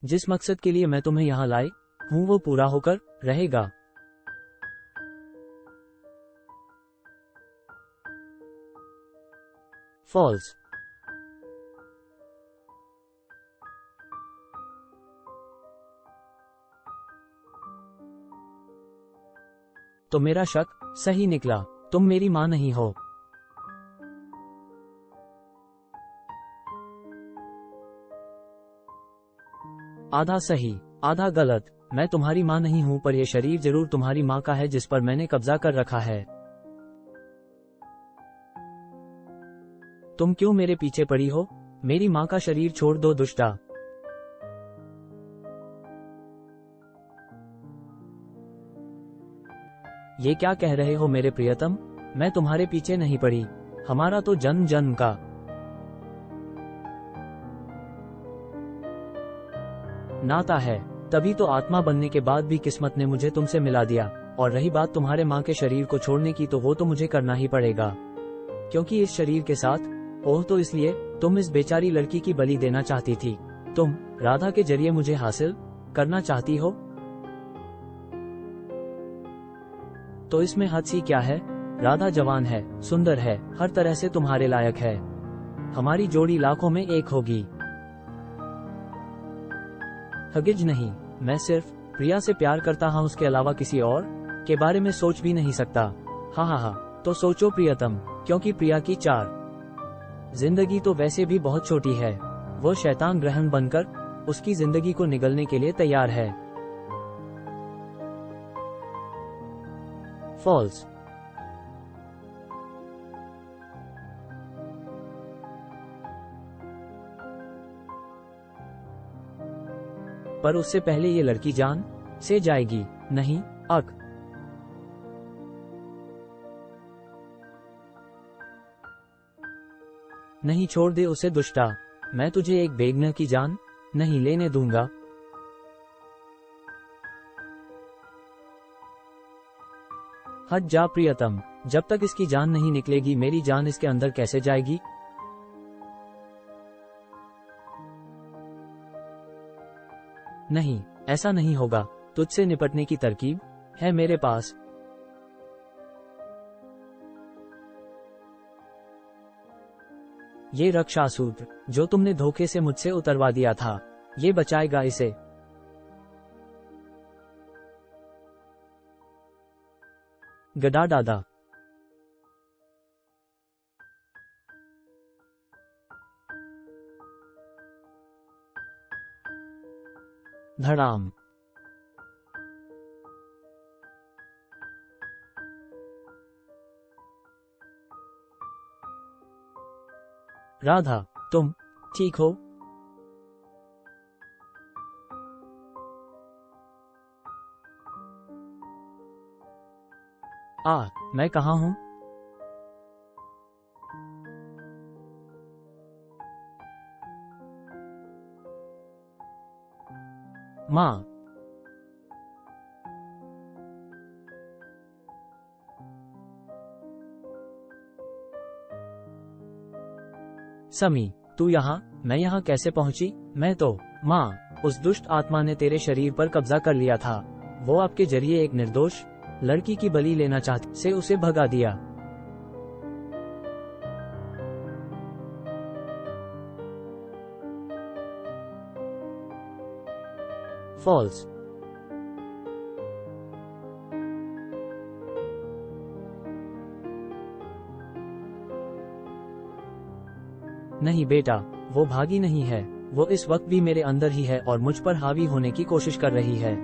जिस मकसद के लिए मैं तुम्हें यहाँ लाई हूँ वो पूरा होकर रहेगा। फॉल्स। तो मेरा शक सही निकला, तुम मेरी मां नहीं हो। आधा सही आधा गलत। मैं तुम्हारी मां नहीं हूं, पर यह शरीर जरूर तुम्हारी मां का है जिस पर मैंने कब्जा कर रखा है। तुम क्यों मेरे पीछे पड़ी हो? मेरी मां का शरीर छोड़ दो दुष्टा। ये क्या कह रहे हो मेरे प्रियतम? मैं तुम्हारे पीछे नहीं पड़ी, हमारा तो जन्म जन्म का नाता है। तभी तो आत्मा बनने के बाद भी किस्मत ने मुझे तुमसे मिला दिया। और रही बात तुम्हारे मां के शरीर को छोड़ने की, तो वो तो मुझे करना ही पड़ेगा, क्योंकि इस शरीर के साथ ओह तो इसलिए तुम इस बेचारी लड़की की बलि देना चाहती थी। तुम राधा के जरिए मुझे हासिल करना चाहती हो, तो इसमें हद सी क्या है? राधा जवान है, सुंदर है, हर तरह से तुम्हारे लायक है। हमारी जोड़ी लाखों में एक होगी। हगिज नहीं, मैं सिर्फ प्रिया से प्यार करता हूँ, उसके अलावा किसी और के बारे में सोच भी नहीं सकता। हा, तो सोचो प्रियतम, क्योंकि प्रिया की 4 जिंदगी तो वैसे भी बहुत छोटी है। वो शैतान ग्रहण बनकर उसकी जिंदगी को निगलने के लिए तैयार है। फॉल्स। पर उससे पहले ये लड़की जान से जाएगी। नहीं, अक नहीं, छोड़ दे उसे दुष्टा। मैं तुझे एक बेगुनाह की जान नहीं लेने दूंगा। हट जा प्रियतम, जब तक इसकी जान नहीं निकलेगी मेरी जान इसके अंदर कैसे जाएगी? नहीं, ऐसा नहीं होगा। तुझसे निपटने की तरकीब है मेरे पास। ये रक्षासूत्र जो तुमने धोखे से मुझसे उतरवा दिया था, ये बचाएगा इसे। गदा दादा। धड़ाम। राधा, तुम ठीक हो? मैं कहाँ हूँ? माँ। समी, तू यहाँ, मैं यहाँ कैसे पहुँची? मैं तो माँ, उस दुष्ट आत्मा ने तेरे शरीर पर कब्जा कर लिया था। वो आपके जरिए एक निर्दोष लड़की की बलि लेना चाहती से उसे भगा दिया। फॉल्स। नहीं बेटा, वो भागी नहीं है। वो इस वक्त भी मेरे अंदर ही है और मुझ पर हावी होने की कोशिश कर रही है,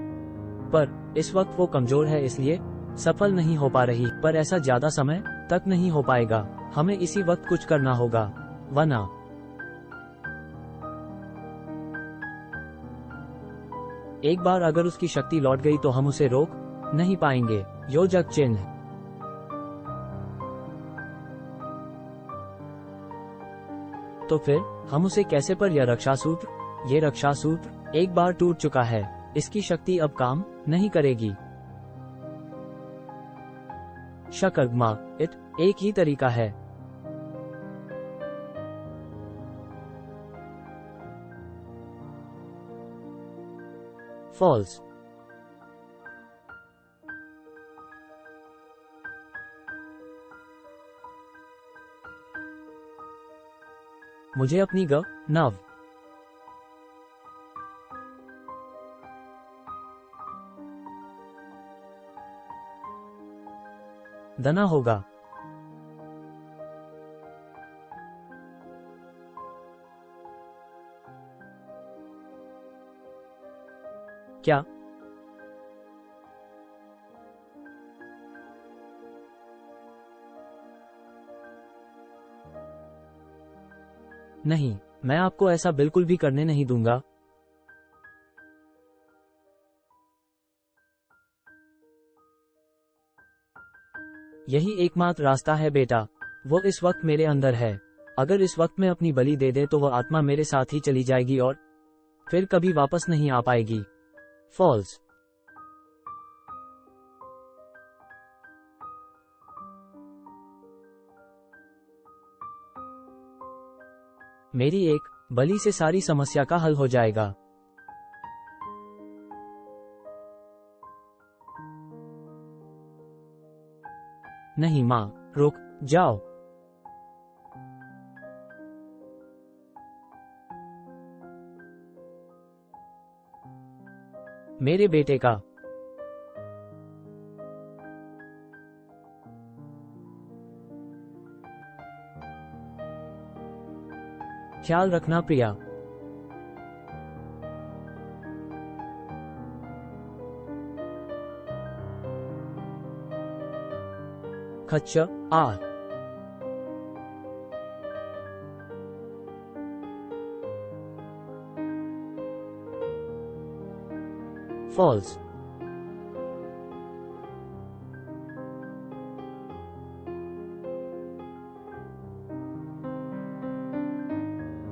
पर इस वक्त वो कमजोर है इसलिए सफल नहीं हो पा रही। पर ऐसा ज्यादा समय तक नहीं हो पाएगा। हमें इसी वक्त कुछ करना होगा, वरना एक बार अगर उसकी शक्ति लौट गई तो हम उसे रोक नहीं पाएंगे। योजक चिन्ह। तो फिर हम उसे कैसे? पर यह रक्षासूत्र, ये रक्षासूत्र एक बार टूट चुका है, इसकी शक्ति अब काम नहीं करेगी। शकर्मा इट एक ही तरीका है। फॉल्स। मुझे अपनी नव दना होगा। क्या? नहीं, मैं आपको ऐसा बिल्कुल भी करने नहीं दूंगा। यही एकमात्र रास्ता है बेटा। वो इस वक्त मेरे अंदर है। अगर इस वक्त में अपनी बलि दे दे तो वह आत्मा मेरे साथ ही चली जाएगी और फिर कभी वापस नहीं आ पाएगी। फॉल्स। मेरी एक बलि से सारी समस्या का हल हो जाएगा। नहीं माँ, रुक जाओ। मेरे बेटे का ख्याल रखना प्रिया। खच्च आ। फॉल्स।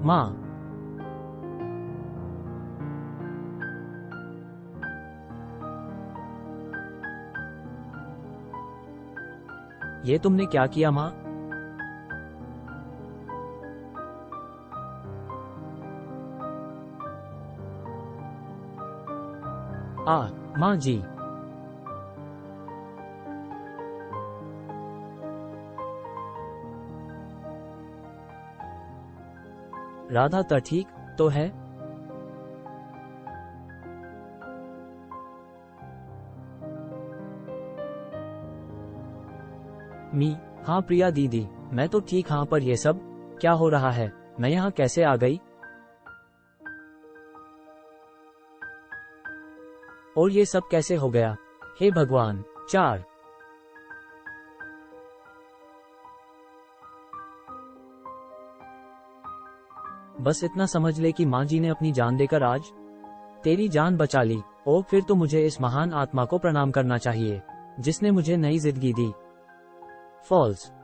माँ। ये तुमने क्या किया माँ? माँ जी। राधा तो ठीक तो है? हाँ प्रिया दीदी, मैं तो ठीक। हाँ, पर ये सब क्या हो रहा है? मैं यहाँ कैसे आ गई? और ये सब कैसे हो गया? हे भगवान। 4। बस इतना समझ ले कि माँ जी ने अपनी जान देकर आज तेरी जान बचा ली। और फिर तो मुझे इस महान आत्मा को प्रणाम करना चाहिए जिसने मुझे नई जिंदगी दी। फॉल्स।